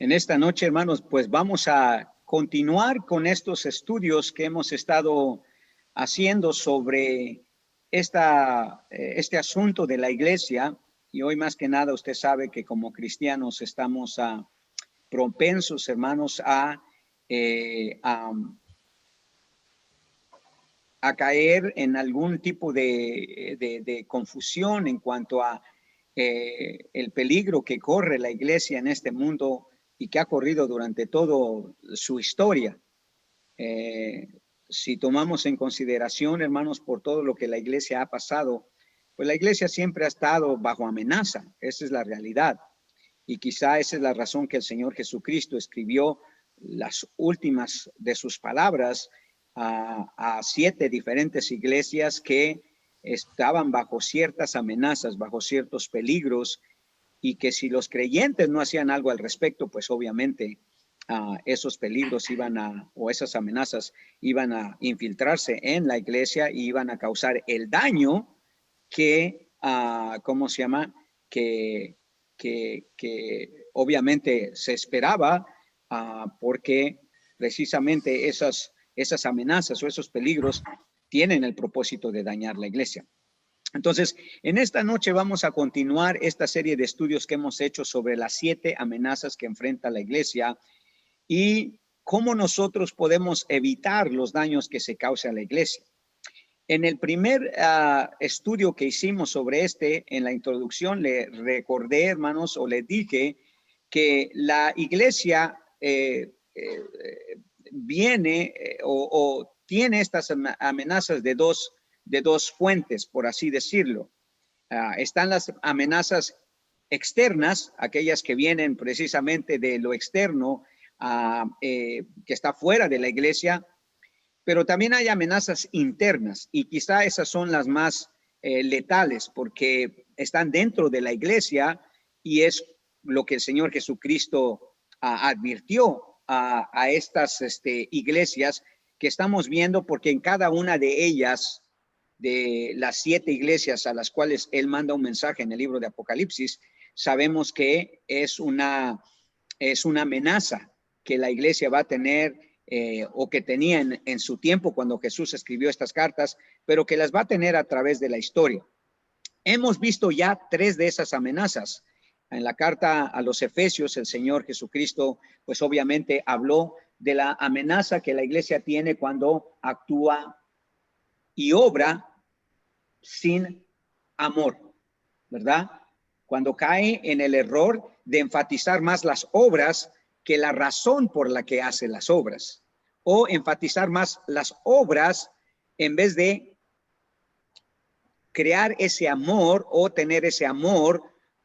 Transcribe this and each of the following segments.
En esta noche, hermanos, pues vamos a continuar con estos estudios que hemos estado haciendo sobre este asunto de la iglesia. Y hoy más que nada usted sabe que como cristianos estamos propensos, hermanos, a caer en algún tipo de confusión en cuanto a el peligro que corre la iglesia en este mundo y que ha corrido durante toda su historia. Si tomamos en consideración, hermanos, por todo lo que la iglesia ha pasado, pues la iglesia siempre ha estado bajo amenaza. Esa es la realidad. Y quizá esa es la razón que el Señor Jesucristo escribió las últimas de sus palabras a 7 diferentes iglesias que estaban bajo ciertas amenazas, bajo ciertos peligros, y que si los creyentes no hacían algo al respecto, pues obviamente esos peligros o esas amenazas iban a infiltrarse en la iglesia y iban a causar el daño que, ¿cómo se llama? Que obviamente se esperaba, porque precisamente esas amenazas o esos peligros tienen el propósito de dañar la iglesia. Entonces, en esta noche vamos a continuar esta serie de estudios que hemos hecho sobre las 7 amenazas que enfrenta la iglesia y cómo nosotros podemos evitar los daños que se cause a la iglesia. En el primer estudio que hicimos sobre en la introducción, le recordé, hermanos, o le dije que la iglesia viene o tiene estas amenazas de dos fuentes, por así decirlo. Están las amenazas externas, aquellas que vienen precisamente de lo externo, que está fuera de la iglesia, pero también hay amenazas internas y quizá esas son las más letales porque están dentro de la iglesia y es lo que el Señor Jesucristo advirtió a estas iglesias que estamos viendo, porque en cada una de ellas, de las 7 iglesias a las cuales Él manda un mensaje en el libro de Apocalipsis, sabemos que es una amenaza que la iglesia va a tener o que tenía en su tiempo cuando Jesús escribió estas cartas, pero que las va a tener a través de la historia. Hemos visto ya 3 de esas amenazas. En la carta a los Efesios, el Señor Jesucristo, pues obviamente habló de la amenaza que la iglesia tiene cuando actúa y obra sin amor, ¿verdad? Cuando cae en el error de enfatizar más las obras que la razón por la que hace las obras, o enfatizar más las obras en vez de crear ese amor o tener ese amor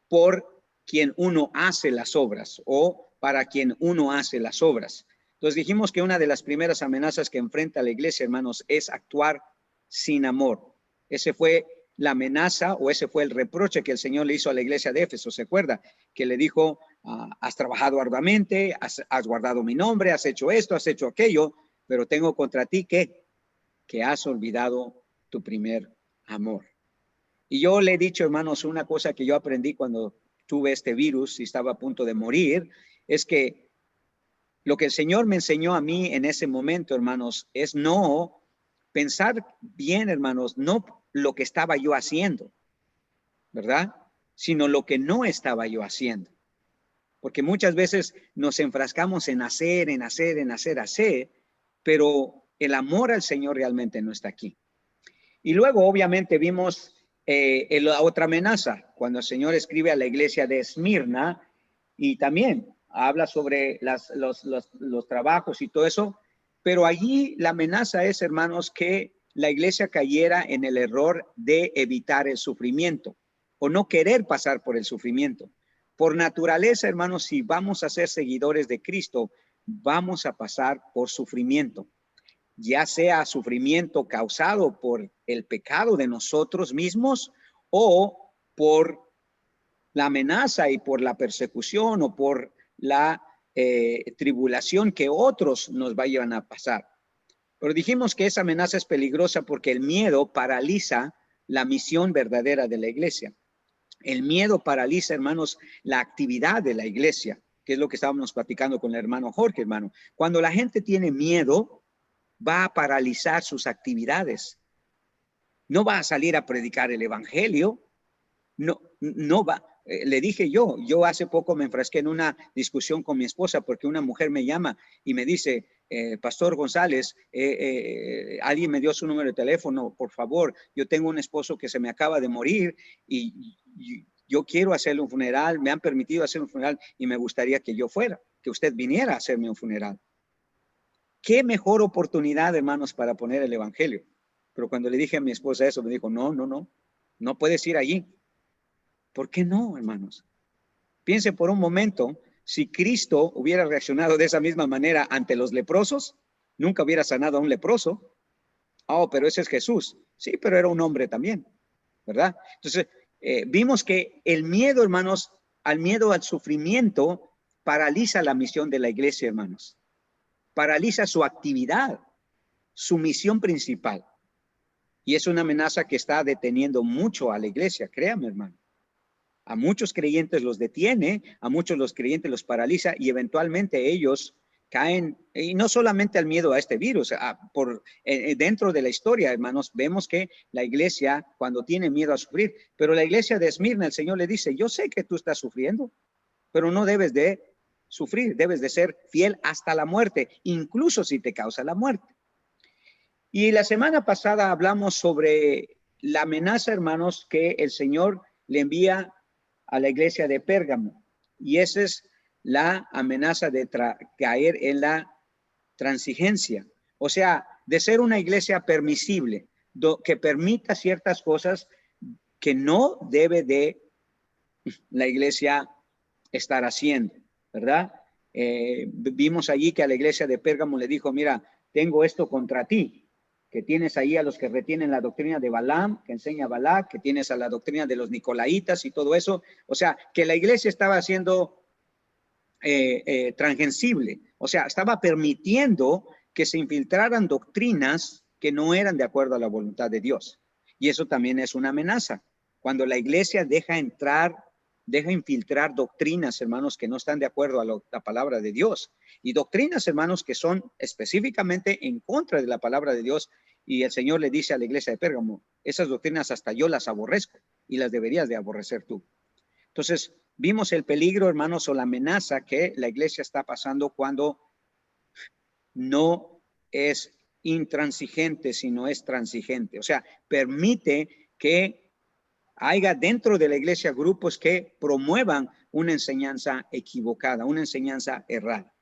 por quien uno hace las obras o para quien uno hace las obras. Entonces dijimos que una de las primeras amenazas que enfrenta la iglesia, hermanos, es actuar sin amor. Ese fue la amenaza o ese fue el reproche que el Señor le hizo a la iglesia de Éfeso. ¿Se acuerda? Que le dijo, has trabajado arduamente, has guardado mi nombre, has hecho esto, has hecho aquello, pero tengo contra ti que has olvidado tu primer amor. Y yo le he dicho, hermanos, una cosa que yo aprendí cuando tuve este virus y estaba a punto de morir, es que lo que el Señor me enseñó a mí en ese momento, hermanos, es no pensar bien, hermanos, no lo que estaba yo haciendo, ¿verdad? Sino lo que no estaba yo haciendo. Porque muchas veces nos enfrascamos en hacer, pero el amor al Señor realmente no está aquí. Y luego, obviamente, vimos la otra amenaza, cuando el Señor escribe a la iglesia de Esmirna y también habla sobre los trabajos y todo eso, pero allí la amenaza es, hermanos, que la iglesia cayera en el error de evitar el sufrimiento o no querer pasar por el sufrimiento. Por naturaleza, hermanos, si vamos a ser seguidores de Cristo, vamos a pasar por sufrimiento, ya sea sufrimiento causado por el pecado de nosotros mismos o por la amenaza y por la persecución o por la tribulación que otros nos vayan a pasar. Pero dijimos que esa amenaza es peligrosa porque el miedo paraliza la misión verdadera de la iglesia. El miedo paraliza, hermanos, la actividad de la iglesia. que es lo que estábamos platicando con el hermano Jorge, hermano. Cuando la gente tiene miedo, va a paralizar sus actividades. No va a salir a predicar el evangelio. No va. Le dije yo hace poco me enfrasqué en una discusión con mi esposa porque una mujer me llama y me dice, Pastor González, alguien me dio su número de teléfono, por favor, yo tengo un esposo que se me acaba de morir y yo quiero hacerle un funeral, me han permitido hacer un funeral y me gustaría que yo fuera, que usted viniera a hacerme un funeral. ¿Qué mejor oportunidad, hermanos, para poner el evangelio? Pero cuando le dije a mi esposa eso, me dijo, no puedes ir allí. ¿Por qué no, hermanos? Piense por un momento, si Cristo hubiera reaccionado de esa misma manera ante los leprosos, nunca hubiera sanado a un leproso. Oh, pero ese es Jesús. Sí, pero era un hombre también, ¿verdad? Entonces, vimos que el miedo, hermanos, al miedo al sufrimiento, paraliza la misión de la iglesia, hermanos. Paraliza su actividad, su misión principal. Y es una amenaza que está deteniendo mucho a la iglesia, créame, hermano. A muchos creyentes los detiene, a muchos los creyentes los paraliza y eventualmente ellos caen, y no solamente al miedo a este virus, dentro de la historia, hermanos, vemos que la iglesia cuando tiene miedo a sufrir, pero la iglesia de Esmirna, el Señor le dice, yo sé que tú estás sufriendo, pero no debes de sufrir, debes de ser fiel hasta la muerte, incluso si te causa la muerte. Y la semana pasada hablamos sobre la amenaza, hermanos, que el Señor le envía a la iglesia de Pérgamo. Y esa es la amenaza de caer en la transigencia. O sea, de ser una iglesia permisible, que permita ciertas cosas que no debe de la iglesia estar haciendo, ¿verdad? Vimos allí que a la iglesia de Pérgamo le dijo, mira, tengo esto contra ti, que tienes ahí a los que retienen la doctrina de Balaam, que enseña Balac, que tienes a la doctrina de los nicolaitas y todo eso. O sea, que la iglesia estaba haciendo transgensible, o sea, estaba permitiendo que se infiltraran doctrinas que no eran de acuerdo a la voluntad de Dios. Y eso también es una amenaza. Cuando la iglesia deja infiltrar doctrinas, hermanos, que no están de acuerdo a la palabra de Dios. Y doctrinas, hermanos, que son específicamente en contra de la palabra de Dios. Y el Señor le dice a la iglesia de Pérgamo, esas doctrinas hasta yo las aborrezco y las deberías de aborrecer tú. Entonces, vimos el peligro, hermanos, o la amenaza que la iglesia está pasando cuando no es intransigente, sino es transigente. O sea, permite que haya dentro de la iglesia grupos que promuevan una enseñanza equivocada, una enseñanza errada.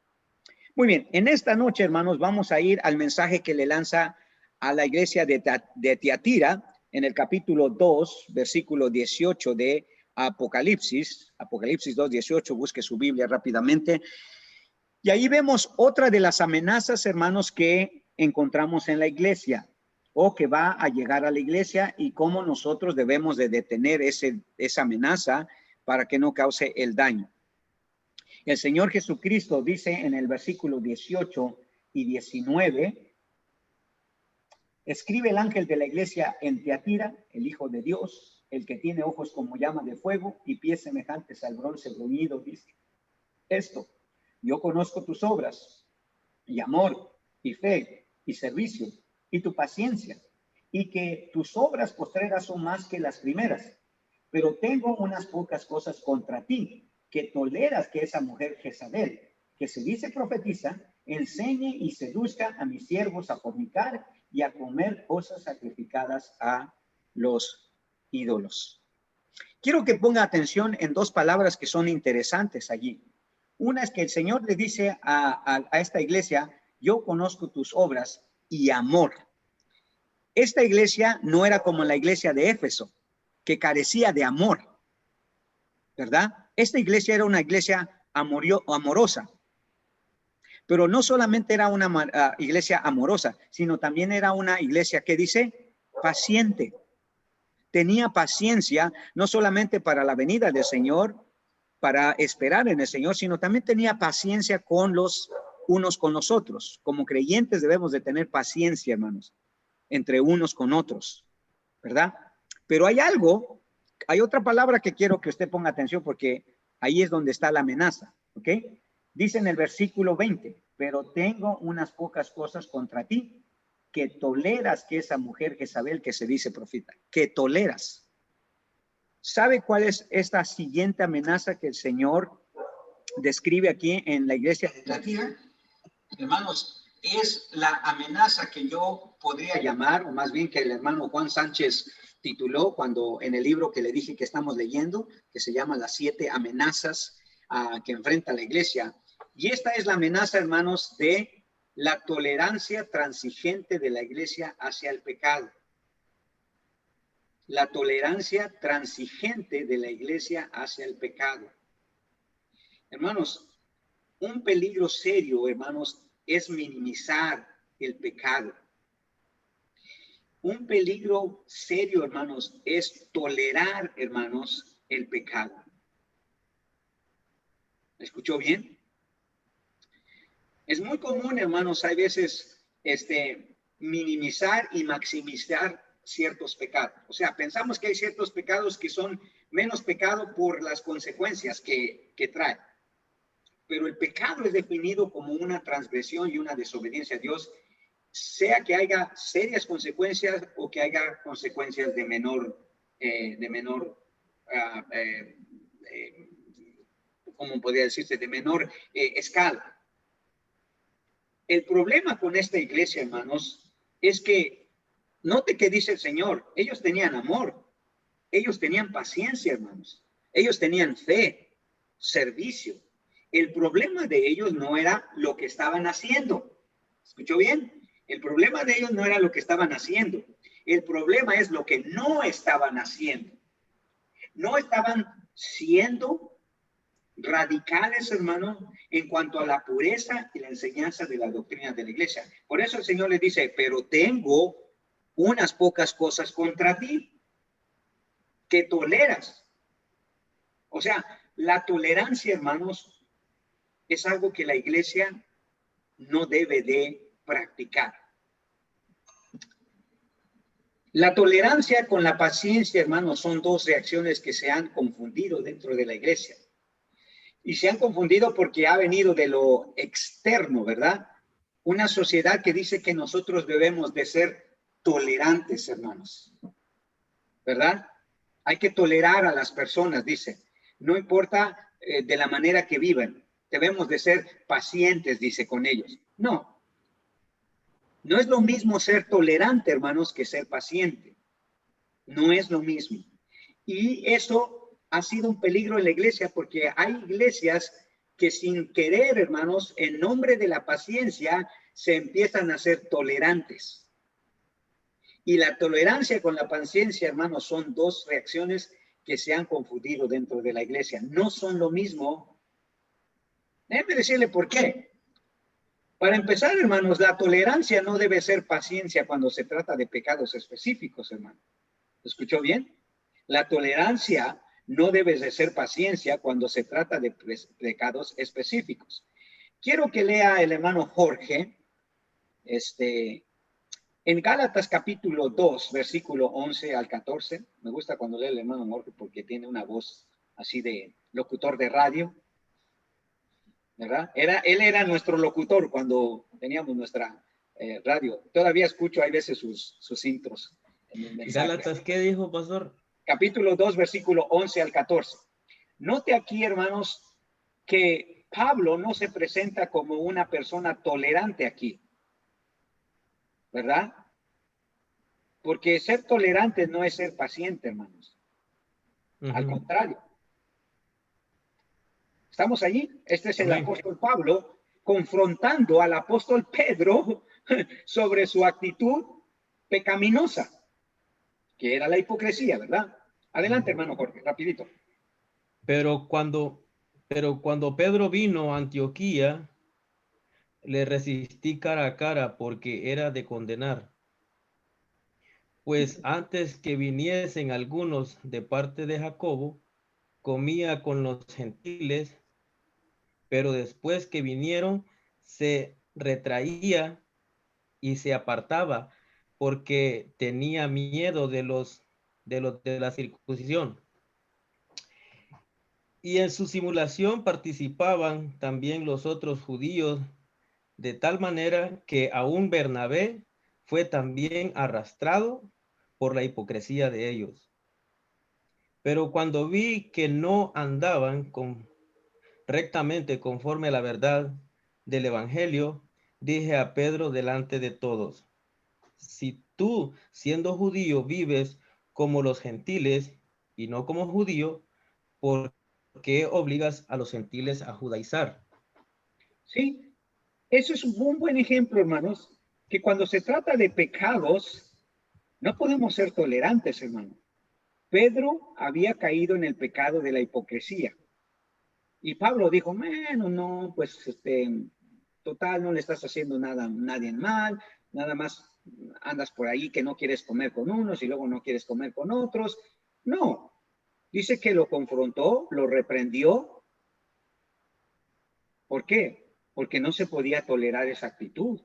Muy bien, en esta noche, hermanos, vamos a ir al mensaje que le lanza a la iglesia de Tiatira en el capítulo 2, versículo 18 de Apocalipsis 2:18, busque su Biblia rápidamente. Y ahí vemos otra de las amenazas, hermanos, que encontramos en la iglesia o que va a llegar a la iglesia y cómo nosotros debemos de detener esa amenaza para que no cause el daño. El Señor Jesucristo dice en el versículo 18 y 19, escribe el ángel de la iglesia en Tiatira, el Hijo de Dios, el que tiene ojos como llama de fuego y pies semejantes al bronce bruñido, dice esto: yo conozco tus obras y amor y fe y servicio y tu paciencia, y que tus obras postreras son más que las primeras, pero tengo unas pocas cosas contra ti, que toleras que esa mujer Jezabel, que se dice profetiza, enseñe y seduzca a mis siervos a fornicar y a comer cosas sacrificadas a los ídolos. Quiero que ponga atención en dos palabras que son interesantes allí. Una es que el Señor le dice a esta iglesia, yo conozco tus obras y amor. Esta iglesia no era como la iglesia de Éfeso, que carecía de amor, ¿verdad? Esta iglesia era una iglesia amorosa, pero no solamente era una iglesia amorosa, sino también era una iglesia que dice paciente. Tenía paciencia, no solamente para la venida del Señor, para esperar en el Señor, sino también tenía paciencia con los unos con los otros. Como creyentes debemos de tener paciencia, hermanos, entre unos con otros, ¿verdad? Pero hay otra palabra que quiero que usted ponga atención porque ahí es donde está la amenaza. ¿Ok? Dice en el versículo 20, pero tengo unas pocas cosas contra ti, que toleras que esa mujer Jezabel que se dice profeta, que toleras. ¿Sabe cuál es esta siguiente amenaza que el Señor describe aquí en la iglesia de Tiatira? Hermanos, es la amenaza que yo podría llamar, o más bien que el hermano Juan Sánchez tituló cuando en el libro que le dije que estamos leyendo, que se llama Las 7 amenazas que enfrenta la iglesia. Y esta es la amenaza, hermanos, de la tolerancia transigente de la iglesia hacia el pecado. La tolerancia transigente de la iglesia hacia el pecado. Hermanos, un peligro serio, hermanos, es minimizar el pecado. Un peligro serio, hermanos, es tolerar, hermanos, el pecado. ¿Me escuchó bien? Es muy común, hermanos, hay veces minimizar y maximizar ciertos pecados. O sea, pensamos que hay ciertos pecados que son menos pecado por las consecuencias que trae. Pero el pecado es definido como una transgresión y una desobediencia a Dios, sea que haya serias consecuencias o que haya consecuencias de menor, ¿cómo podría decirse? De menor escala. El problema con esta iglesia, hermanos, es que, note que dice el Señor, ellos tenían amor, ellos tenían paciencia, hermanos, ellos tenían fe, servicio. El problema de ellos no era lo que estaban haciendo. ¿Escuchó bien? El problema de ellos no era lo que estaban haciendo. El problema es lo que no estaban haciendo. No estaban siendo radicales, hermano, en cuanto a la pureza y la enseñanza de la doctrina de la iglesia. Por eso el Señor les dice, pero tengo unas pocas cosas contra ti, que toleras. O sea, la tolerancia, hermanos, es algo que la iglesia no debe de practicar. La tolerancia con la paciencia, hermanos, son dos reacciones que se han confundido dentro de la iglesia. Y se han confundido porque ha venido de lo externo, ¿verdad? Una sociedad que dice que nosotros debemos de ser tolerantes, hermanos. ¿Verdad? Hay que tolerar a las personas, dice. No importa de la manera que vivan. Debemos de ser pacientes, dice, con ellos. No. No es lo mismo ser tolerante, hermanos, que ser paciente. No es lo mismo. Y eso ha sido un peligro en la iglesia porque hay iglesias que sin querer, hermanos, en nombre de la paciencia, se empiezan a ser tolerantes. Y la tolerancia con la paciencia, hermanos, son dos reacciones que se han confundido dentro de la iglesia. No son lo mismo. Déjeme decirle por qué. Para empezar, hermanos, la tolerancia no debe ser paciencia cuando se trata de pecados específicos, hermano. ¿Escuchó bien? La tolerancia no debe de ser paciencia cuando se trata de pecados específicos. Quiero que lea el hermano Jorge, en Gálatas capítulo 2, versículo 11 al 14. Me gusta cuando lee el hermano Jorge porque tiene una voz así de locutor de radio, ¿verdad? Él era nuestro locutor cuando teníamos nuestra radio. Todavía escucho, hay veces sus intros. Gálatas, ¿qué dijo, pastor? Capítulo 2, versículo 11 al 14. Note aquí, hermanos, que Pablo no se presenta como una persona tolerante aquí, ¿verdad? Porque ser tolerante no es ser paciente, hermanos. Al contrario. ¿Estamos allí? Este es el apóstol Pablo confrontando al apóstol Pedro sobre su actitud pecaminosa, que era la hipocresía, ¿verdad? Adelante, hermano Jorge, rapidito. Pero cuando Pedro vino a Antioquía, le resistí cara a cara porque era de condenar. Pues antes que viniesen algunos de parte de Jacobo, comía con los gentiles, pero después que vinieron, se retraía y se apartaba porque tenía miedo de la circuncisión. Y en su simulación participaban también los otros judíos, de tal manera que aún Bernabé fue también arrastrado por la hipocresía de ellos. Pero cuando vi que no andaban rectamente conforme a la verdad del Evangelio, dije a Pedro delante de todos: si tú, siendo judío, vives como los gentiles y no como judío, ¿por qué obligas a los gentiles a judaizar? ¿Sí? Eso es un buen ejemplo, hermanos, que cuando se trata de pecados, no podemos ser tolerantes, hermano. Pedro había caído en el pecado de la hipocresía. Y Pablo dijo, bueno, no, pues total, no le estás haciendo nada a nadie mal, nada más andas por ahí que no quieres comer con unos y luego no quieres comer con otros. No, dice que lo confrontó, lo reprendió. ¿Por qué? Porque no se podía tolerar esa actitud.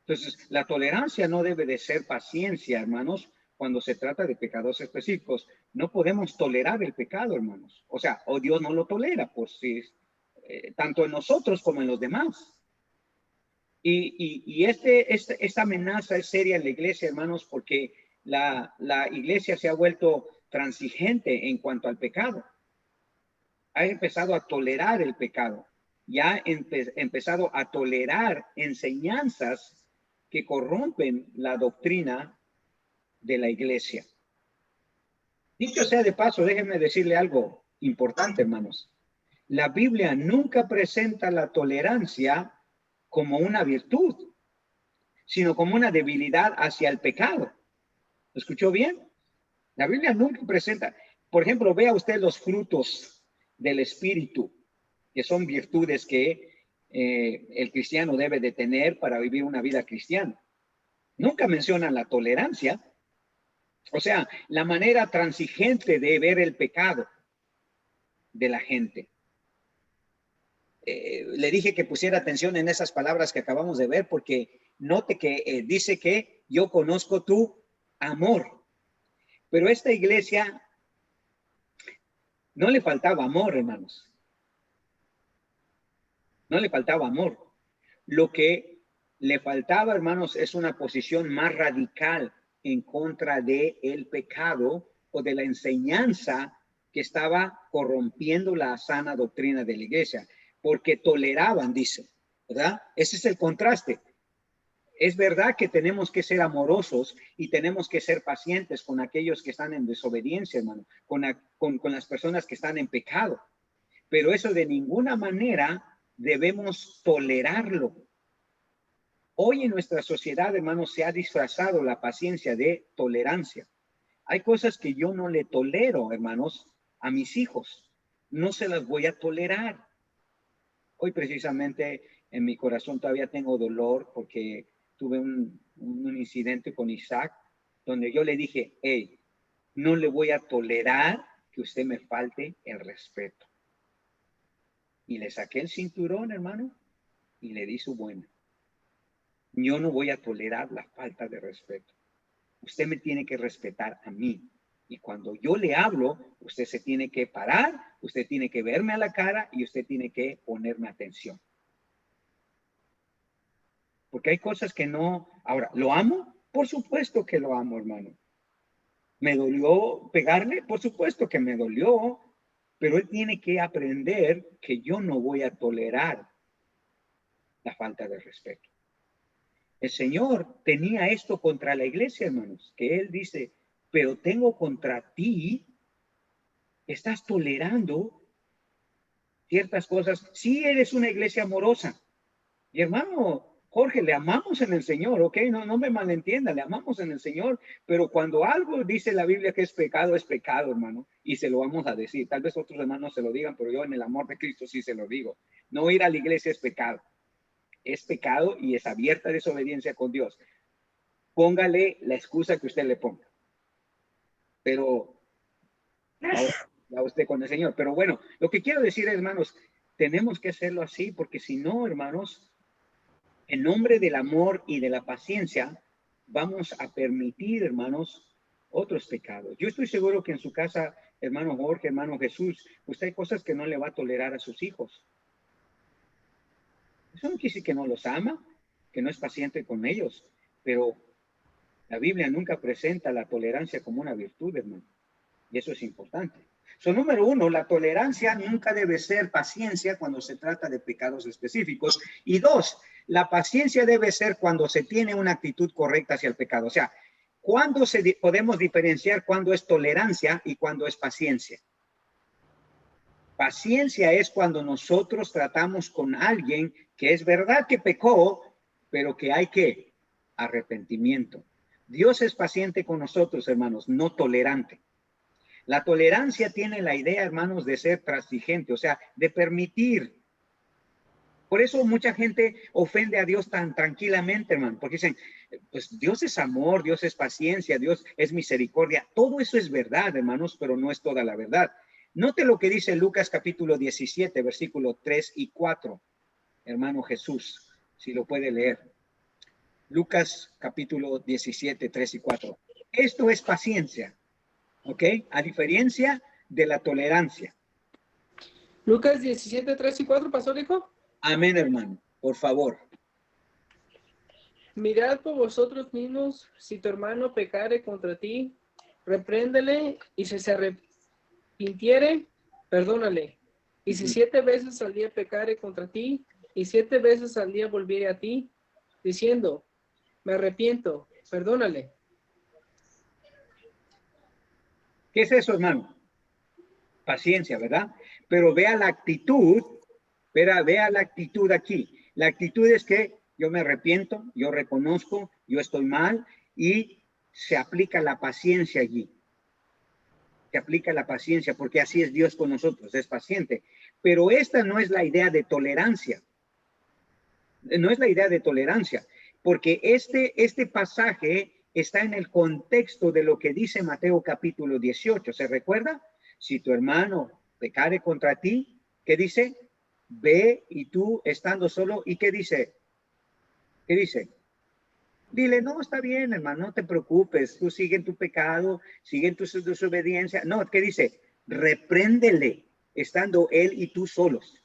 Entonces, la tolerancia no debe de ser paciencia, hermanos, cuando se trata de pecados específicos. No podemos tolerar el pecado, hermanos. O sea, o Dios no lo tolera, pues sí, tanto en nosotros como en los demás. Y esta amenaza es seria en la iglesia, hermanos, porque la iglesia se ha vuelto transigente en cuanto al pecado. Ha empezado a tolerar el pecado. Ya ha empezado a tolerar enseñanzas que corrompen la doctrina de la iglesia. Dicho sea de paso, déjenme decirle algo importante, hermanos. La Biblia nunca presenta la tolerancia como una virtud, sino como una debilidad hacia el pecado. ¿Lo escuchó bien? La Biblia nunca presenta, por ejemplo, vea usted los frutos del Espíritu, que son virtudes que el cristiano debe de tener para vivir una vida cristiana. Nunca mencionan la tolerancia, o sea, la manera transigente de ver el pecado de la gente. Le dije que pusiera atención en esas palabras que acabamos de ver, porque note que dice que yo conozco tu amor. Pero esta iglesia no le faltaba amor, hermanos. No le faltaba amor. Lo que le faltaba, hermanos, es una posición más radical en contra de el pecado o de la enseñanza que estaba corrompiendo la sana doctrina de la iglesia, porque toleraban, dice, ¿verdad? Ese es el contraste. Es verdad que tenemos que ser amorosos y tenemos que ser pacientes con aquellos que están en desobediencia, hermano, con las personas que están en pecado, pero eso de ninguna manera debemos tolerarlo. Hoy en nuestra sociedad, hermanos, se ha disfrazado la paciencia de tolerancia. Hay cosas que yo no le tolero, hermanos, a mis hijos. No se las voy a tolerar. Hoy precisamente en mi corazón todavía tengo dolor porque tuve un incidente con Isaac donde yo le dije, hey, no le voy a tolerar que usted me falte el respeto. Y le saqué el cinturón, hermano, y le di su buena. Yo no voy a tolerar la falta de respeto. Usted me tiene que respetar a mí. Y cuando yo le hablo, usted se tiene que parar, usted tiene que verme a la cara y usted tiene que ponerme atención. Porque hay cosas que no... Ahora, ¿lo amo? Por supuesto que lo amo, hermano. ¿Me dolió pegarle? Por supuesto que me dolió. Pero él tiene que aprender que yo no voy a tolerar la falta de respeto. El Señor tenía esto contra la iglesia, hermanos, que Él dice, pero tengo contra ti, estás tolerando ciertas cosas. Sí eres una iglesia amorosa. Y hermano Jorge, le amamos en el Señor, ¿ok? No me malentienda, le amamos en el Señor, pero cuando algo dice la Biblia que es pecado, hermano, y se lo vamos a decir. Tal vez otros hermanos se lo digan, pero yo en el amor de Cristo sí se lo digo. No ir a la iglesia es pecado. Es pecado y es abierta desobediencia con Dios. Póngale la excusa que usted le ponga. Pero ya usted con el Señor. Pero bueno, lo que quiero decir, hermanos, tenemos que hacerlo así, porque si no, hermanos, en nombre del amor y de la paciencia, vamos a permitir, hermanos, otros pecados. Yo estoy seguro que en su casa hermano Jorge, hermano Jesús, usted hay cosas que no le va a tolerar a sus hijos. Eso no quiere decir que no los ama, que no es paciente con ellos, pero la Biblia nunca presenta la tolerancia como una virtud, hermano. Y eso es importante. Número uno, la tolerancia nunca debe ser paciencia cuando se trata de pecados específicos. Y dos, la paciencia debe ser cuando se tiene una actitud correcta hacia el pecado. O sea, ¿cuándo podemos diferenciar cuándo es tolerancia y cuándo es paciencia? Paciencia es cuando nosotros tratamos con alguien que es verdad que pecó, pero que hay que arrepentimiento. Dios es paciente con nosotros, hermanos, no tolerante. La tolerancia tiene la idea, hermanos, de ser transigente, o sea, de permitir. Por eso mucha gente ofende a Dios tan tranquilamente, hermano, porque dicen, pues Dios es amor, Dios es paciencia, Dios es misericordia. Todo eso es verdad, hermanos, pero no es toda la verdad. Note lo que dice Lucas capítulo 17, versículo 3 y 4, hermano Jesús, si lo puede leer. Lucas capítulo 17, 3 y 4. Esto es paciencia, ¿ok? A diferencia de la tolerancia. Lucas 17, 3 y 4, pastor hijo. Amén, hermano, por favor. Mirad por vosotros mismos, si tu hermano pecare contra ti, repréndele, y si se arrepintiere, perdónale. Y si 7 veces al día pecare contra ti, y 7 veces al día volviere a ti, diciendo, me arrepiento, perdónale. ¿Qué es eso, hermano? Paciencia, ¿verdad? Pero vea la actitud, vea la actitud aquí. La actitud es que yo me arrepiento, yo reconozco, yo estoy mal y se aplica la paciencia allí. Se aplica la paciencia porque así es Dios con nosotros, es paciente. Pero esta no es la idea de tolerancia. No es la idea de tolerancia, porque este pasaje está en el contexto de lo que dice Mateo capítulo 18. ¿Se recuerda? Si tu hermano pecare contra ti, ¿qué dice? Ve y tú estando solo, ¿y qué dice? ¿Qué dice? Dile, no, está bien, hermano, no te preocupes, tú sigue en tu pecado, sigue en tu desobediencia. No, ¿qué dice? Repréndele, estando él y tú solos.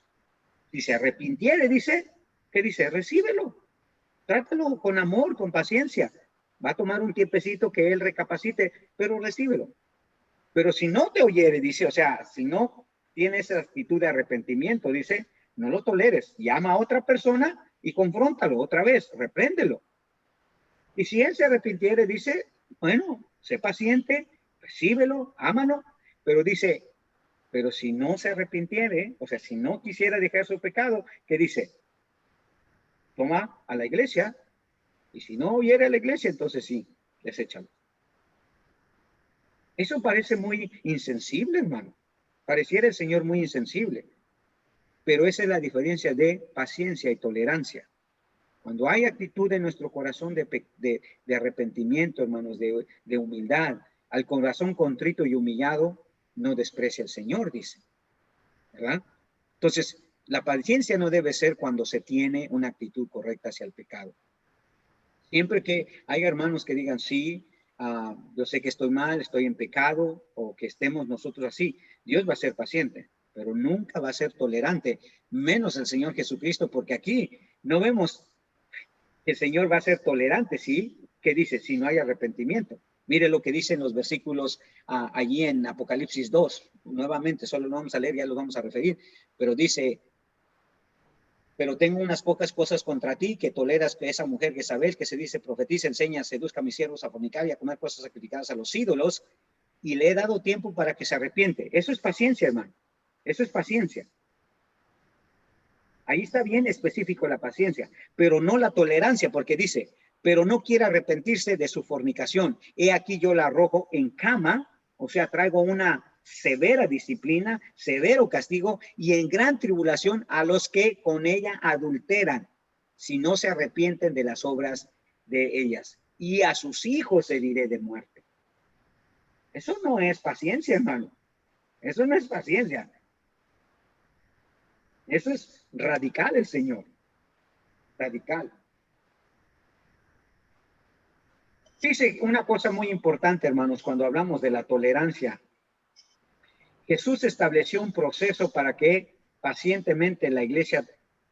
Si se arrepintiere, dice, ¿qué dice? Recíbelo, trátalo con amor, con paciencia. Va a tomar un tiempecito que él recapacite, pero recíbelo. Pero si no te oyere, dice, o sea, si no tiene esa actitud de arrepentimiento, dice, no lo toleres, llama a otra persona y confróntalo otra vez, repréndelo. Y si él se arrepintiere, dice, bueno, sé paciente, recíbelo, ámalo, pero dice, pero si no se arrepintiere, o sea, si no quisiera dejar su pecado, ¿qué dice? Toma a la iglesia, y si no oyere a la iglesia, entonces sí, deséchalo. Eso parece muy insensible, hermano. Pareciera el Señor muy insensible. Pero esa es la diferencia de paciencia y tolerancia. Cuando hay actitud en nuestro corazón de arrepentimiento, hermanos, de humildad, al corazón contrito y humillado, no desprecia al Señor, dice. ¿Verdad? Entonces, la paciencia no debe ser cuando se tiene una actitud correcta hacia el pecado. Siempre que hay hermanos que digan, sí, yo sé que estoy mal, estoy en pecado, o que estemos nosotros así, Dios va a ser paciente, pero nunca va a ser tolerante, menos el Señor Jesucristo, porque aquí no vemos que el Señor va a ser tolerante, ¿sí? ¿Qué dice? Si no hay arrepentimiento. Mire lo que dicen los versículos allí en Apocalipsis 2. Nuevamente, solo lo vamos a leer, ya lo vamos a referir, pero dice, pero tengo unas pocas cosas contra ti, que toleras que esa mujer que sabes, que se dice profetiza, enseña, seduzca a mis siervos a fornicar y a comer cosas sacrificadas a los ídolos, y le he dado tiempo para que se arrepiente. Eso es paciencia, hermano. Eso es paciencia. Ahí está bien específico la paciencia, pero no la tolerancia, porque dice, pero no quiere arrepentirse de su fornicación. He aquí yo la arrojo en cama, o sea, traigo una severa disciplina, severo castigo y en gran tribulación a los que con ella adulteran, si no se arrepienten de las obras de ellas. Y a sus hijos heriré de muerte. Eso no es paciencia, hermano. Eso no es paciencia. Eso es radical el Señor. Radical. Fíjense una cosa muy importante, hermanos, cuando hablamos de la tolerancia. Jesús estableció un proceso para que pacientemente la iglesia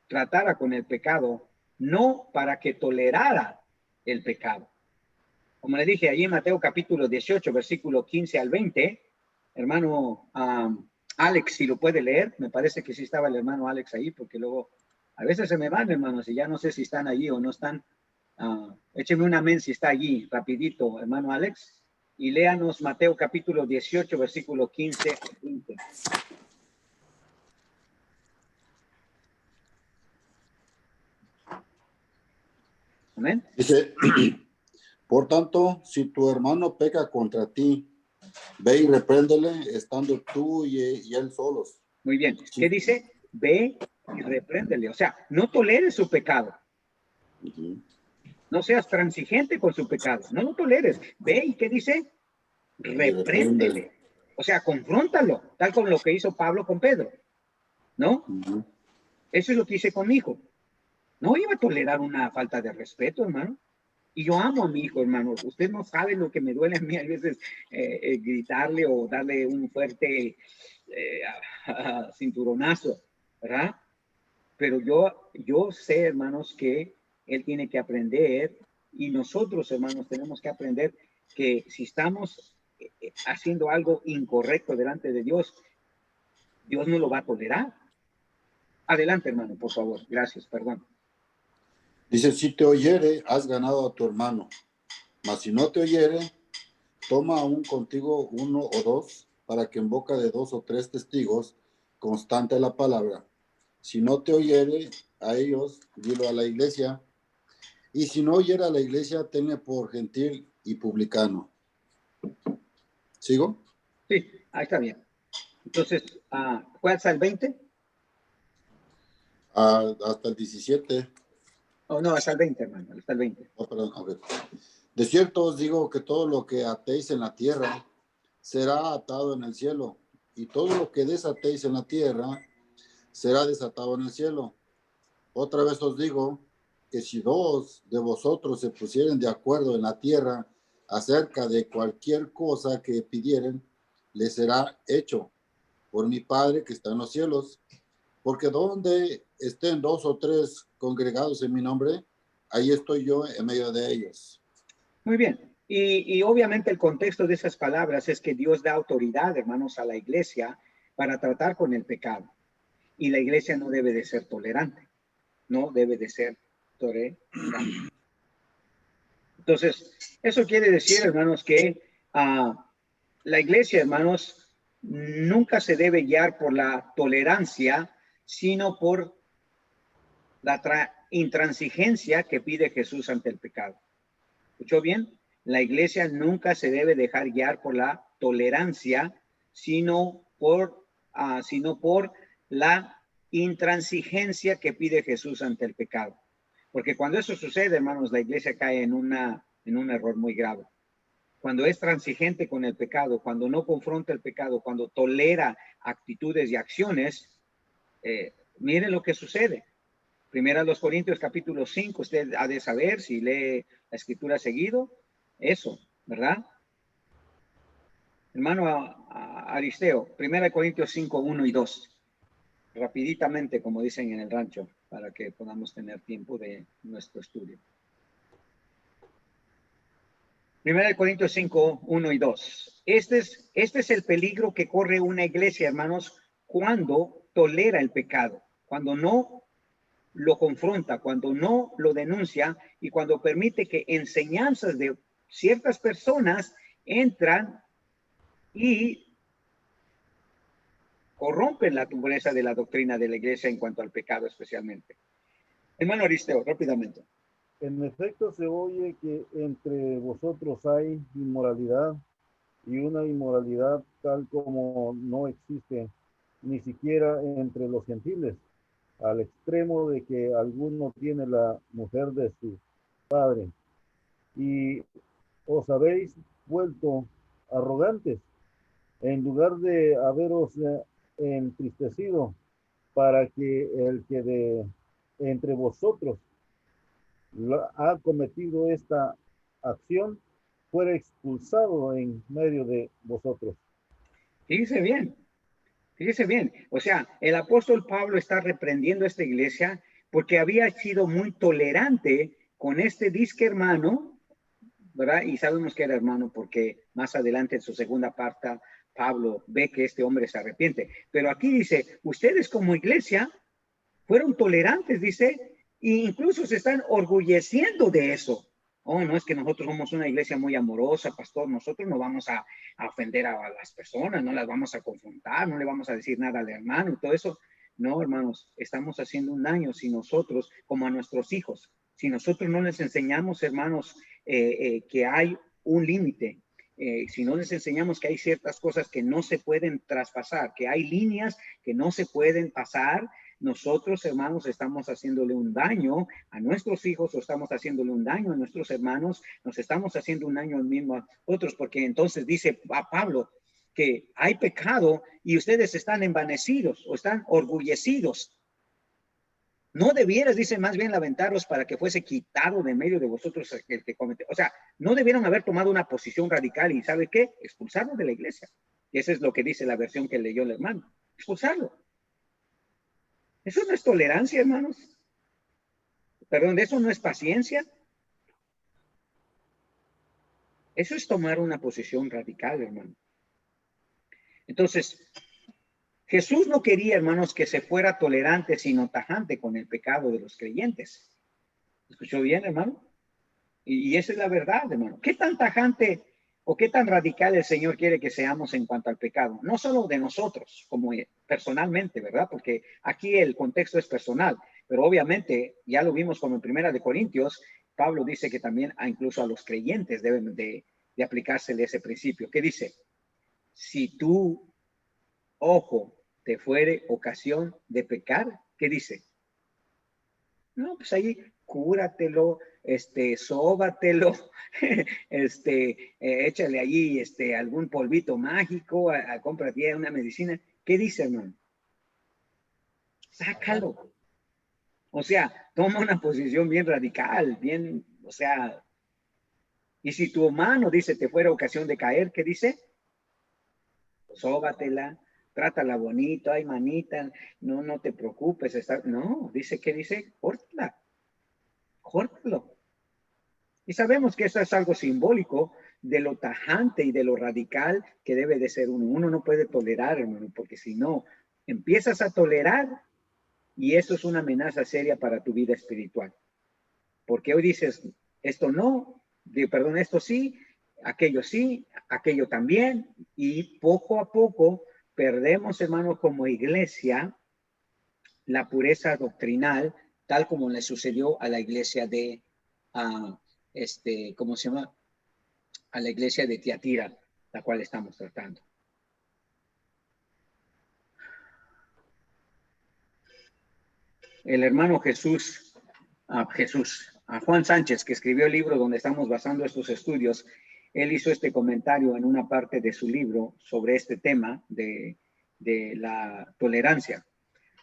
tratara con el pecado, no para que tolerara el pecado. Como le dije allí en Mateo capítulo 18, versículo 15 al 20, hermano Alex, si lo puede leer, me parece que sí estaba el hermano Alex ahí, porque luego a veces se me van, hermanos, y ya no sé si están allí o no están. Écheme un amén si está allí, rapidito, hermano Alex, y léanos Mateo capítulo 18, versículo 15 al 20. Amén. Dice, por tanto, si tu hermano peca contra ti, ve y repréndele, estando tú y él solos. Muy bien. Sí. ¿Qué dice? Ve y repréndele. O sea, no toleres su pecado. Ujú. No seas transigente con su pecado. No lo toleres. Ve y ¿qué dice? Repréndele. O sea, confróntalo, tal como lo que hizo Pablo con Pedro. ¿No? Ujú. Eso es lo que hice con mi hijo. No iba a tolerar una falta de respeto, hermano. Y yo amo a mi hijo, hermano. Usted no sabe lo que me duele a mí a veces gritarle o darle un fuerte cinturonazo, ¿verdad? Pero yo sé, hermanos, que él tiene que aprender y nosotros, hermanos, tenemos que aprender que si estamos haciendo algo incorrecto delante de Dios, Dios no lo va a tolerar. Adelante, hermano, por favor. Gracias, perdón. Dice, si te oyere, has ganado a tu hermano. Mas si no te oyere, toma aún contigo uno o dos, para que en boca de dos o tres testigos constante la palabra. Si no te oyere a ellos, dilo a la iglesia. Y si no oyera a la iglesia, tenle por gentil y publicano. ¿Sigo? Sí, ahí está bien. Entonces, ¿fue hasta el 20? Hasta el 17. Oh, no, hasta el 20, hermano, hasta el 20. Oh, perdón, okay. De cierto os digo que todo lo que atéis en la tierra será atado en el cielo, y todo lo que desatéis en la tierra será desatado en el cielo. Otra vez os digo que si dos de vosotros se pusieren de acuerdo en la tierra acerca de cualquier cosa que pidieren, les será hecho por mi Padre que está en los cielos. Porque donde estén dos o tres congregados en mi nombre, ahí estoy yo en medio de ellos. Muy bien. Y obviamente el contexto de esas palabras es que Dios da autoridad, hermanos, a la iglesia para tratar con el pecado. Y la iglesia no debe de ser tolerante. No debe de ser tolerante. Entonces, eso quiere decir, hermanos, que la iglesia, hermanos, nunca se debe guiar por la tolerancia, sino por la intransigencia que pide Jesús ante el pecado. ¿Escuchó bien? La iglesia nunca se debe dejar guiar por la tolerancia, sino por la intransigencia que pide Jesús ante el pecado. Porque cuando eso sucede, hermanos, la iglesia cae en un error muy grave. Cuando es transigente con el pecado, cuando no confronta el pecado, cuando tolera actitudes y acciones, miren lo que sucede. Primera a los Corintios capítulo 5, usted ha de saber si lee la escritura seguido, eso, ¿verdad? Hermano Aristeo, Primera Corintios 5, 1 y 2. Rapiditamente, como dicen en el rancho, para que podamos tener tiempo de nuestro estudio. Primera Corintios 5, 1 y 2. Este es el peligro que corre una iglesia, hermanos, cuando tolera el pecado, cuando no lo confronta, cuando no lo denuncia y cuando permite que enseñanzas de ciertas personas entran y corrompen la pureza de la doctrina de la iglesia en cuanto al pecado especialmente. Hermano Aristeo, rápidamente. En efecto se oye que entre vosotros hay inmoralidad, y una inmoralidad tal como no existe ni siquiera entre los gentiles, al extremo de que alguno tiene la mujer de su padre, y os habéis vuelto arrogantes, en lugar de haberos entristecido, para que el que de entre vosotros ha cometido esta acción fuera expulsado en medio de vosotros. Fíjese bien, Fíjese bien, o sea, el apóstol Pablo está reprendiendo a esta iglesia porque había sido muy tolerante con este disque hermano, ¿verdad? Y sabemos que era hermano porque más adelante en su segunda parte Pablo ve que este hombre se arrepiente. Pero aquí dice, ustedes como iglesia fueron tolerantes, dice, e incluso se están orgulleciendo de eso. Oh, no es que nosotros somos una iglesia muy amorosa, pastor. Nosotros no vamos a ofender a las personas, no las vamos a confrontar, no le vamos a decir nada al hermano y todo eso. No, hermanos, estamos haciendo un daño si nosotros, como a nuestros hijos, si nosotros no les enseñamos, hermanos, que hay un límite, si no les enseñamos que hay ciertas cosas que no se pueden traspasar, que hay líneas que no se pueden pasar, nosotros, hermanos, estamos haciéndole un daño a nuestros hijos o estamos haciéndole un daño a nuestros hermanos, nos estamos haciendo un daño al mismo a otros, porque entonces dice a Pablo que hay pecado y ustedes están envanecidos o están orgullecidos. No debieras, dice, más bien lamentaros para que fuese quitado de medio de vosotros el que comete. O sea, no debieron haber tomado una posición radical y ¿sabe qué? Expulsarlo de la iglesia. Y eso es lo que dice la versión que leyó el hermano. Expulsarlo. Eso no es tolerancia, hermanos. Perdón, eso no es paciencia. Eso es tomar una posición radical, hermano. Entonces, Jesús no quería, hermanos, que se fuera tolerante, sino tajante con el pecado de los creyentes. ¿Escuchó bien, hermano? Y esa es la verdad, hermano. ¿Qué tan tajante o qué tan radical el Señor quiere que seamos en cuanto al pecado? No solo de nosotros, como personalmente, ¿verdad? Porque aquí el contexto es personal, pero obviamente ya lo vimos como en Primera de Corintios, Pablo dice que también incluso a los creyentes deben de aplicársele ese principio. ¿Qué dice? Si tu ojo te fuere ocasión de pecar, ¿qué dice? No, pues ahí cúratelo, sóbatelo, échale allí, algún polvito mágico, cómprate una medicina. ¿Qué dice, hermano? Sácalo. O sea, toma una posición bien radical, bien, o sea, y si tu mano, dice, te fuera ocasión de caer, ¿qué dice? Sóbatela, trátala bonito, ay, manita, no te preocupes, no, dice, ¿qué dice? Córtala. Córtalo. Y sabemos que eso es algo simbólico de lo tajante y de lo radical que debe de ser uno. Uno no puede tolerar, hermano, porque si no, empiezas a tolerar y eso es una amenaza seria para tu vida espiritual. Porque hoy dices, esto no, perdón, esto sí, aquello también, y poco a poco perdemos, hermano, como iglesia, la pureza doctrinal, tal como le sucedió a la iglesia de ¿cómo se llama? A la iglesia de Tiatira, la cual estamos tratando. El hermano Juan Sánchez, que escribió el libro donde estamos basando estos estudios, él hizo este comentario en una parte de su libro sobre este tema de la tolerancia.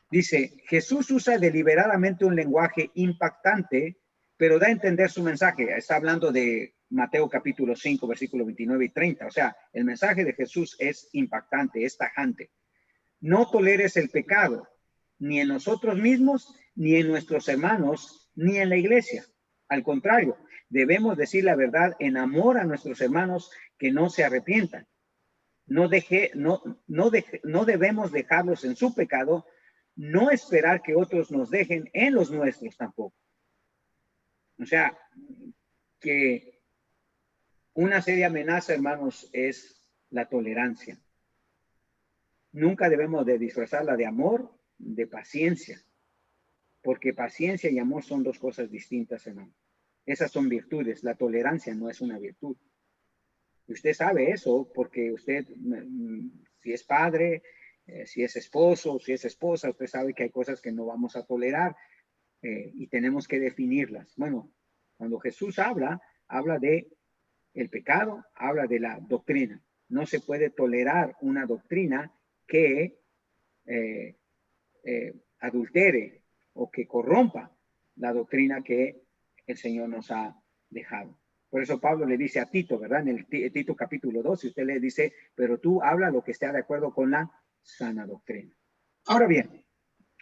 Dice, Jesús usa deliberadamente un lenguaje impactante, pero da a entender su mensaje. Está hablando de Mateo capítulo 5, versículo 29 y 30. O sea, el mensaje de Jesús es impactante, es tajante. No toleres el pecado, ni en nosotros mismos, ni en nuestros hermanos, ni en la iglesia. Al contrario, debemos decir la verdad en amor a nuestros hermanos que no se arrepientan. No debemos dejarlos en su pecado, no esperar que otros nos dejen en los nuestros tampoco. O sea, que una seria amenaza, hermanos, es la tolerancia. Nunca debemos de disfrazarla de amor, de paciencia, porque paciencia y amor son dos cosas distintas, hermano. Esas son virtudes, la tolerancia no es una virtud. Y usted sabe eso porque usted, si es padre, si es esposo, si es esposa, usted sabe que hay cosas que no vamos a tolerar y tenemos que definirlas. Bueno, cuando Jesús habla de el pecado, habla de la doctrina. No se puede tolerar una doctrina que adultere o que corrompa la doctrina que el Señor nos ha dejado. Por eso Pablo le dice a Tito, ¿verdad? En el Tito capítulo 2, si usted le dice, pero tú habla lo que esté de acuerdo con la sana doctrina. Ahora bien,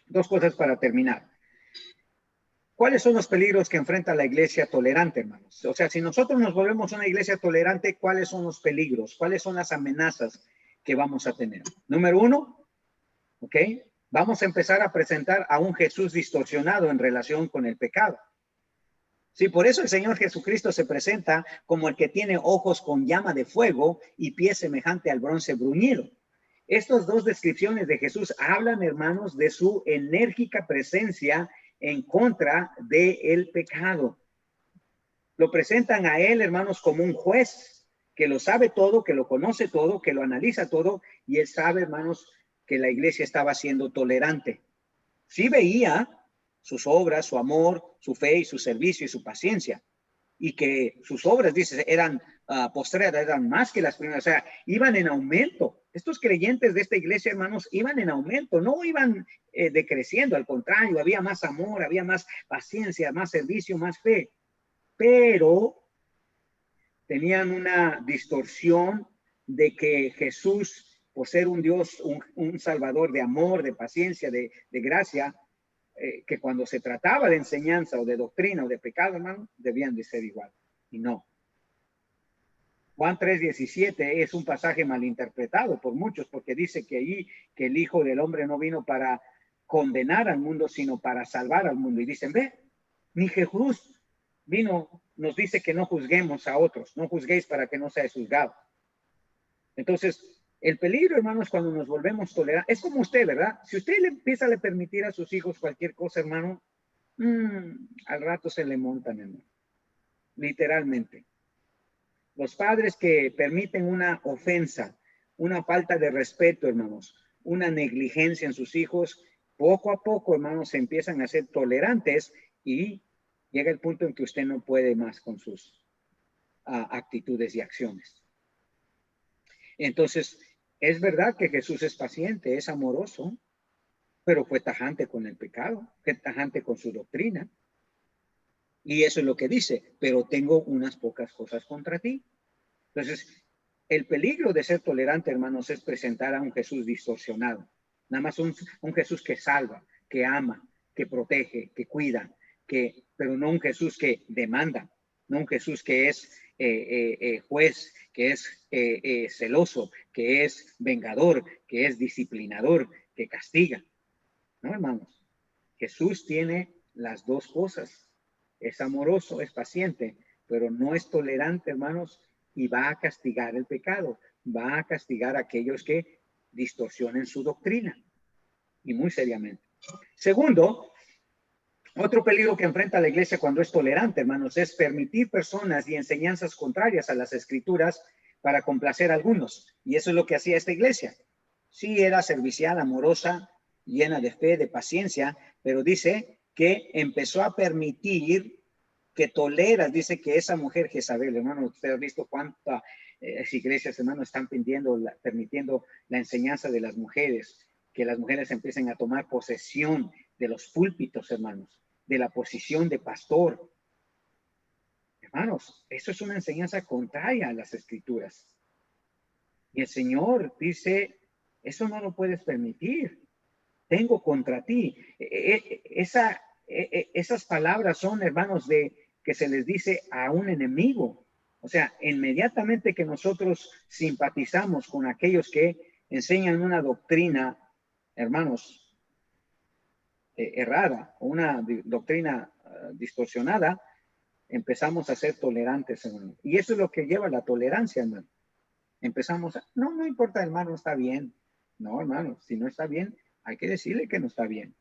dos cosas para terminar. ¿Cuáles son los peligros que enfrenta la iglesia tolerante, hermanos? O sea, si nosotros nos volvemos una iglesia tolerante, ¿cuáles son los peligros? ¿Cuáles son las amenazas que vamos a tener? Número uno, ¿ok? Vamos a empezar a presentar a un Jesús distorsionado en relación con el pecado. Sí, por eso el Señor Jesucristo se presenta como el que tiene ojos con llama de fuego y pies semejante al bronce bruñido. Estas dos descripciones de Jesús hablan, hermanos, de su enérgica presencia en contra del pecado. Lo presentan a él, hermanos, como un juez que lo sabe todo, que lo conoce todo, que lo analiza todo, y él sabe, hermanos, que la iglesia estaba siendo tolerante. Sí veía sus obras, su amor, su fe y su servicio y su paciencia, y que sus obras, dice, eran postreras, eran más que las primeras, o sea, iban en aumento. Estos creyentes de esta iglesia, hermanos, iban en aumento, no iban decreciendo, al contrario, había más amor, había más paciencia, más servicio, más fe, pero tenían una distorsión de que Jesús, por ser un Dios, un Salvador de amor, de paciencia, de gracia, que cuando se trataba de enseñanza o de doctrina o de pecado, hermano, debían de ser igual. Y no. Juan 3:17 es un pasaje malinterpretado por muchos, porque dice que allí que el Hijo del Hombre no vino para condenar al mundo, sino para salvar al mundo. Y dicen, ve, ni Jesús vino, nos dice que no juzguemos a otros, no juzguéis para que no seáis juzgados. Entonces, el peligro, hermanos, cuando nos volvemos tolerantes, es como usted, ¿verdad? Si usted le empieza a permitir a sus hijos cualquier cosa, hermano, al rato se le montan, hermano. Literalmente. Los padres que permiten una ofensa, una falta de respeto, hermanos, una negligencia en sus hijos, poco a poco, hermanos, se empiezan a ser tolerantes y llega el punto en que usted no puede más con sus actitudes y acciones. Entonces, es verdad que Jesús es paciente, es amoroso, pero fue tajante con el pecado, fue tajante con su doctrina. Y eso es lo que dice, pero tengo unas pocas cosas contra ti. Entonces, el peligro de ser tolerante, hermanos, es presentar a un Jesús distorsionado. Nada más un Jesús que salva, que ama, que protege, que cuida, pero no un Jesús que demanda, no un Jesús que es juez, que es celoso, que es vengador, que es disciplinador, que castiga. No, hermanos. Jesús tiene las dos cosas. Es amoroso, es paciente, pero no es tolerante, hermanos, y va a castigar el pecado. Va a castigar a aquellos que distorsionen su doctrina. Y muy seriamente. Segundo, otro peligro que enfrenta la iglesia cuando es tolerante, hermanos, es permitir personas y enseñanzas contrarias a las escrituras para complacer a algunos. Y eso es lo que hacía esta iglesia. Sí, era servicial, amorosa, llena de fe, de paciencia, pero dice que empezó a permitir que tolera, dice que esa mujer Jezabel, hermano, usted ha visto cuántas iglesias, hermano, están permitiendo la enseñanza de las mujeres, que las mujeres empiecen a tomar posesión de los púlpitos, hermanos, de la posición de pastor. Hermanos, eso es una enseñanza contraria a las escrituras. Y el Señor dice, eso no lo puedes permitir. Tengo contra ti. Esas palabras son, hermanos, que se les dice a un enemigo. O sea, inmediatamente que nosotros simpatizamos con aquellos que enseñan una doctrina, hermanos, errada, o una doctrina distorsionada, empezamos a ser tolerantes, hermano. Y eso es lo que lleva a la tolerancia, hermano. Empezamos no importa, hermano, está bien. No, hermano, si no está bien, hay que decirle que no está bien.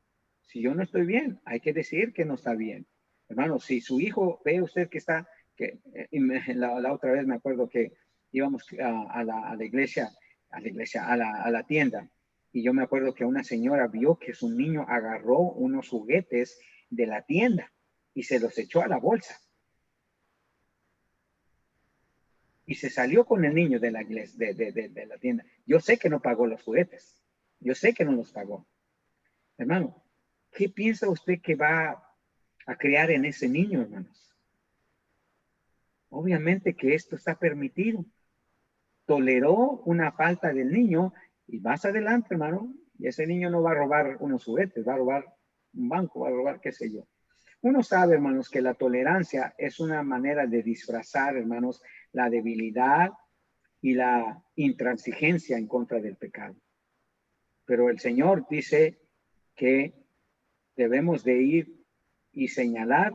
Si yo no estoy bien, hay que decir que no está bien. Hermano, si su hijo ve usted que está, la otra vez me acuerdo que íbamos a la iglesia, a la tienda, y yo me acuerdo que una señora vio que su niño agarró unos juguetes de la tienda y se los echó a la bolsa. Y se salió con el niño de la iglesia, de la tienda. Yo sé que no pagó los juguetes. Yo sé que no los pagó. Hermano, ¿qué piensa usted que va a crear en ese niño, hermanos? Obviamente que esto está permitido. Toleró una falta del niño Y vas adelante, hermano, y ese niño no va a robar unos juguetes, va a robar un banco, va a robar qué sé yo. Uno sabe, hermanos, que la tolerancia es una manera de disfrazar, hermanos, la debilidad y la intransigencia en contra del pecado. Pero el Señor dice que debemos de ir y señalar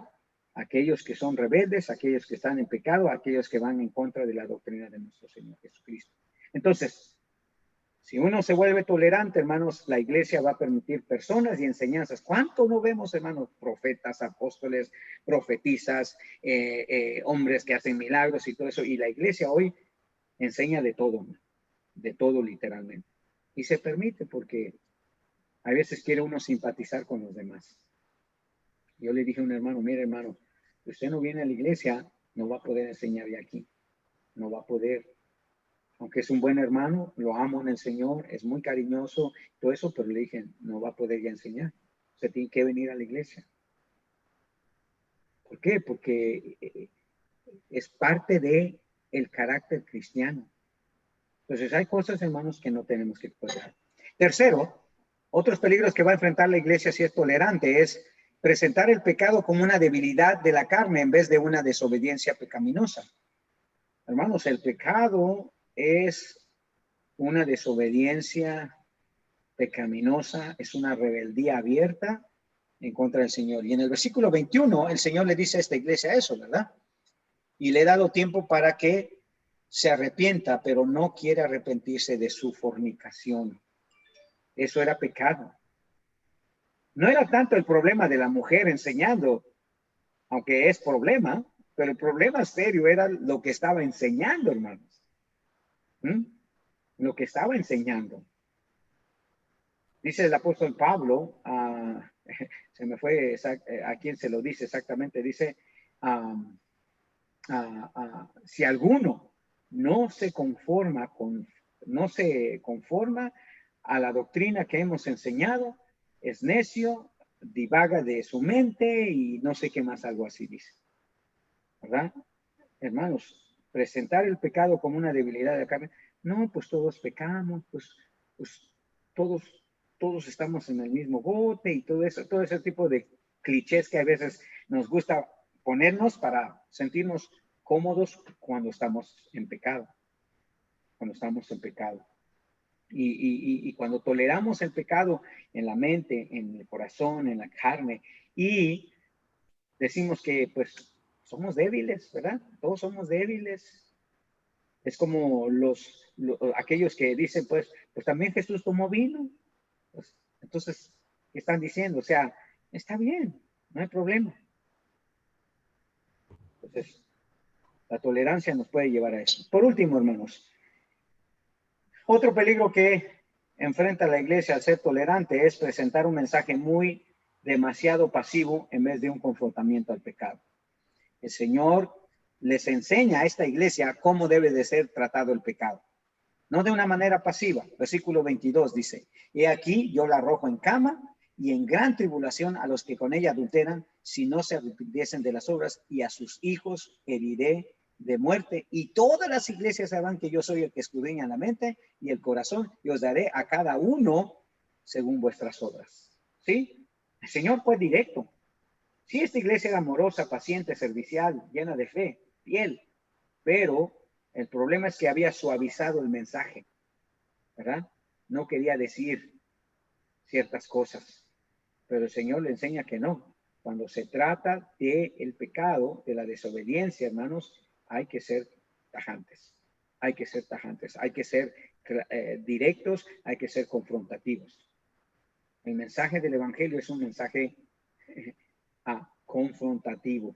a aquellos que son rebeldes, a aquellos que están en pecado, a aquellos que van en contra de la doctrina de nuestro Señor Jesucristo. Entonces, si uno se vuelve tolerante, hermanos, la iglesia va a permitir personas y enseñanzas. ¿Cuánto no vemos, hermanos, profetas, apóstoles, profetizas, hombres que hacen milagros y todo eso? Y la iglesia hoy enseña de todo literalmente. Y se permite porque a veces quiere uno simpatizar con los demás. Yo le dije a un hermano, mire hermano, si usted no viene a la iglesia, no va a poder enseñar de aquí. No va a poder. Aunque es un buen hermano, lo amo en el Señor, es muy cariñoso, todo eso, pero le dije, no va a poder ya enseñar. Usted tiene que venir a la iglesia. ¿Por qué? Porque es parte de el carácter cristiano. Entonces hay cosas, hermanos, que no tenemos que tolerar. Tercero, otros peligros que va a enfrentar la iglesia si es tolerante es presentar el pecado como una debilidad de la carne en vez de una desobediencia pecaminosa. Hermanos, el pecado es una desobediencia pecaminosa, es una rebeldía abierta en contra del Señor. Y en el versículo 21, el Señor le dice a esta iglesia eso, ¿verdad? Y le he dado tiempo para que se arrepienta, pero no quiere arrepentirse de su fornicación. Eso era pecado. No era tanto el problema de la mujer enseñando, aunque es problema, pero el problema serio era lo que estaba enseñando, hermanos. Lo que estaba enseñando. Dice el apóstol Pablo, se me fue a quién se lo dice exactamente, dice, si alguno no se conforma a la doctrina que hemos enseñado, es necio, divaga de su mente y no sé qué más, algo así dice. ¿Verdad? Hermanos, presentar el pecado como una debilidad de la carne, no, pues todos pecamos, pues todos estamos en el mismo bote y todo eso, todo ese tipo de clichés que a veces nos gusta ponernos para sentirnos cómodos cuando estamos en pecado. Y cuando toleramos el pecado en la mente, en el corazón, en la carne, y decimos que pues somos débiles, ¿verdad? Todos somos débiles. Es como aquellos que dicen, pues también Jesús tomó vino. Pues, entonces, ¿qué están diciendo? O sea, está bien, no hay problema. Entonces, la tolerancia nos puede llevar a eso. Por último, hermanos, otro peligro que enfrenta la iglesia al ser tolerante es presentar un mensaje demasiado pasivo en vez de un confrontamiento al pecado. El Señor les enseña a esta iglesia cómo debe de ser tratado el pecado. No de una manera pasiva. Versículo 22 dice, he aquí yo la arrojo en cama y en gran tribulación a los que con ella adulteran, si no se arrepintiesen de las obras, y a sus hijos heriré de muerte. Y todas las iglesias sabrán que yo soy el que escudriña la mente y el corazón, y os daré a cada uno según vuestras obras. ¿Sí? El Señor fue directo. Sí, esta iglesia era amorosa, paciente, servicial, llena de fe, fiel, pero el problema es que había suavizado el mensaje, ¿verdad? No quería decir ciertas cosas, pero el Señor le enseña que no. Cuando se trata del pecado, de la desobediencia, hermanos, hay que ser tajantes. Hay que ser tajantes, hay que ser directos, hay que ser confrontativos. El mensaje del Evangelio es un mensaje confrontativo.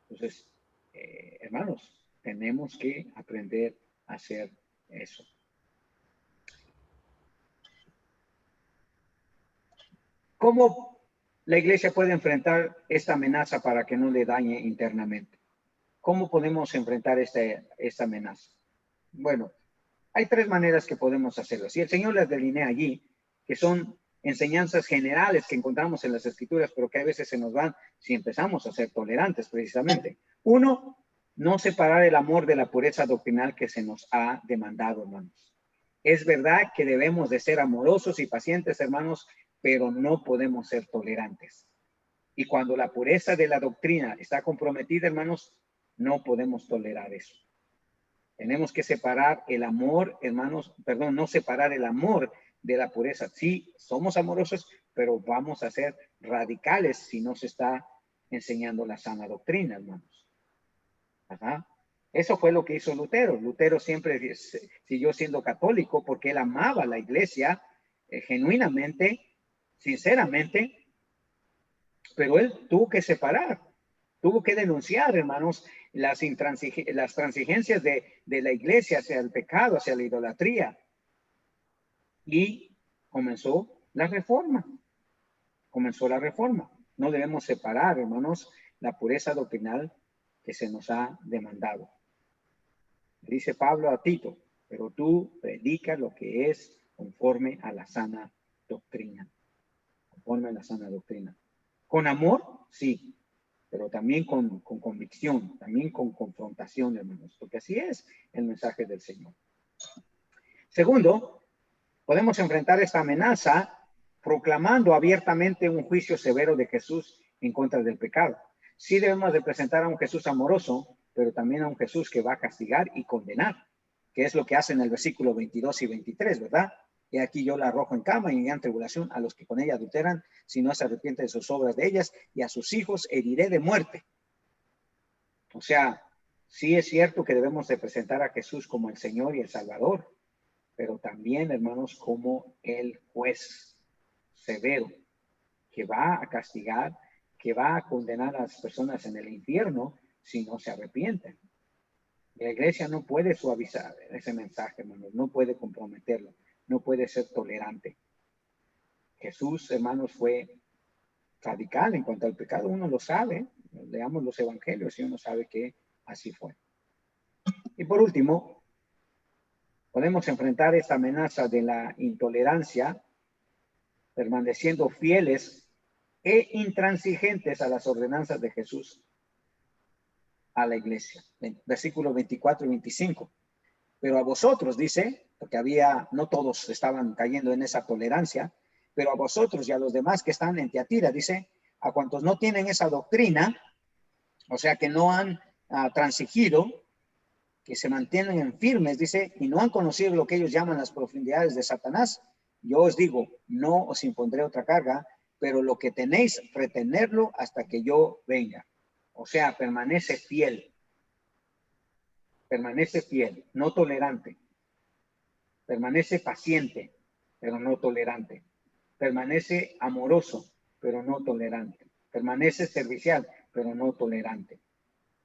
Entonces, hermanos, tenemos que aprender a hacer eso. ¿Cómo la iglesia puede enfrentar esta amenaza para que no le dañe internamente? ¿Cómo podemos enfrentar esta amenaza? Bueno, hay tres maneras que podemos hacerlo. Si el Señor las delinea allí, que son enseñanzas generales que encontramos en las Escrituras, pero que a veces se nos van si empezamos a ser tolerantes, precisamente. Uno, no separar el amor de la pureza doctrinal que se nos ha demandado, hermanos. Es verdad que debemos de ser amorosos y pacientes, hermanos, pero no podemos ser tolerantes. Y cuando la pureza de la doctrina está comprometida, hermanos, no podemos tolerar eso. Tenemos que separar el amor, hermanos, perdón, no separar el amor de la pureza. Sí, somos amorosos, pero vamos a ser radicales si no se está enseñando la sana doctrina, hermanos. Ajá. Eso fue lo que hizo Lutero. Lutero siempre siguió siendo católico porque él amaba a la iglesia genuinamente, sinceramente, pero él tuvo que separar, tuvo que denunciar, hermanos, las transigencias de la iglesia hacia el pecado, hacia la idolatría. Y comenzó la reforma. Comenzó la reforma. No debemos separar, hermanos, la pureza doctrinal que se nos ha demandado. Dice Pablo a Tito, pero tú predica lo que es conforme a la sana doctrina. Conforme a la sana doctrina. Con amor, sí, pero también con convicción, también con confrontación, hermanos, porque así es el mensaje del Señor. Segundo, podemos enfrentar esta amenaza proclamando abiertamente un juicio severo de Jesús en contra del pecado. Sí debemos de presentar a un Jesús amoroso, pero también a un Jesús que va a castigar y condenar, que es lo que hace en el versículo 22 y 23, ¿verdad? Y aquí yo la arrojo en cama y en gran tribulación a los que con ella adulteran, si no se arrepiente de sus obras de ellas, y a sus hijos heriré de muerte. O sea, sí es cierto que debemos de presentar a Jesús como el Señor y el Salvador, pero también, hermanos, como el juez severo que va a castigar, que va a condenar a las personas en el infierno si no se arrepienten. La iglesia no puede suavizar ese mensaje, hermanos, no puede comprometerlo, no puede ser tolerante. Jesús, hermanos, fue radical en cuanto al pecado. Uno lo sabe, leamos los evangelios y uno sabe que así fue. Y por último, podemos enfrentar esta amenaza de la intolerancia permaneciendo fieles e intransigentes a las ordenanzas de Jesús a la iglesia. Versículos 24 y 25. Pero a vosotros, dice, porque no todos estaban cayendo en esa tolerancia, pero a vosotros y a los demás que están en Tiatira, dice, a cuantos no tienen esa doctrina, o sea, que no han transigido, que se mantienen en firmes, dice, y no han conocido lo que ellos llaman las profundidades de Satanás, yo os digo, no os impondré otra carga, pero lo que tenéis, retenerlo hasta que yo venga. O sea, permanece fiel, no tolerante. Permanece paciente, pero no tolerante. Permanece amoroso, pero no tolerante. Permanece servicial, pero no tolerante.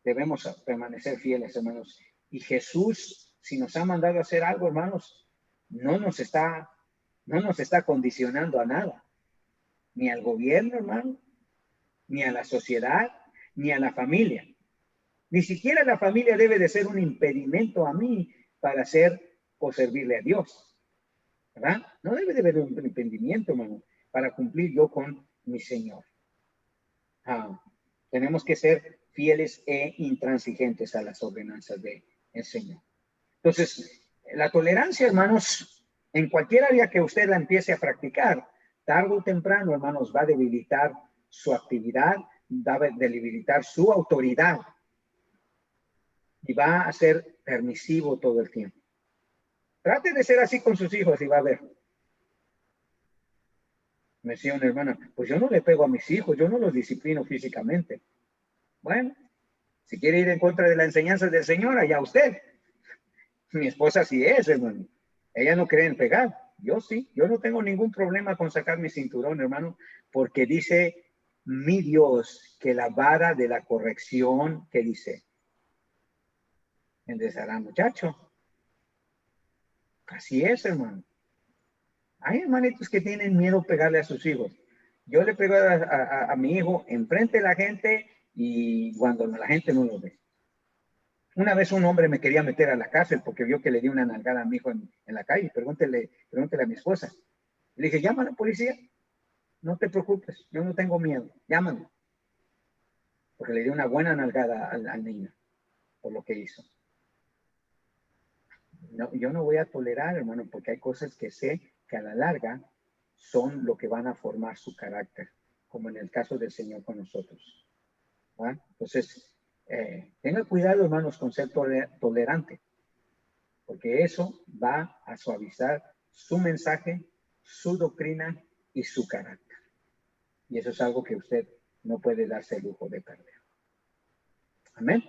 Debemos permanecer fieles, hermanos. Y Jesús, si nos ha mandado a hacer algo, hermanos, no nos está condicionando a nada. Ni al gobierno, hermano, ni a la sociedad, ni a la familia. Ni siquiera la familia debe de ser un impedimento a mí para hacer o servirle a Dios, ¿verdad? No debe de haber un impedimento, hermano, para cumplir yo con mi Señor. Tenemos que ser fieles e intransigentes a las ordenanzas del Señor. Entonces, la tolerancia, hermanos, en cualquier área que usted la empiece a practicar, tarde o temprano, hermanos, va a debilitar su actividad, va a debilitar su autoridad y va a ser permisivo todo el tiempo. Trate de ser así con sus hijos y va a ver. Me decía una hermana, pues yo no le pego a mis hijos, yo no los disciplino físicamente. Bueno, si quiere ir en contra de la enseñanza del Señor, allá usted. Mi esposa sí es, hermano. Ella no cree en pegar. Yo sí, yo no tengo ningún problema con sacar mi cinturón, hermano, porque dice mi Dios que la vara de la corrección, que dice, enderezará muchacho. Así es, hermano. Hay hermanitos que tienen miedo a pegarle a sus hijos. Yo le pego a mi hijo enfrente de la gente y cuando la gente no lo ve. Una vez un hombre me quería meter a la cárcel porque vio que le di una nalgada a mi hijo en la calle. Pregúntele a mi esposa. Le dije, llama a la policía. No te preocupes, yo no tengo miedo. Llámame. Porque le di una buena nalgada al niño. por lo que hizo. No, yo no voy a tolerar, hermano, porque hay cosas que sé que a la larga son lo que van a formar su carácter, como en el caso del Señor con nosotros. ¿Va? Entonces, tenga cuidado, hermanos, con ser tolerante, porque eso va a suavizar su mensaje, su doctrina y su carácter. Y eso es algo que usted no puede darse el lujo de perder. Amén.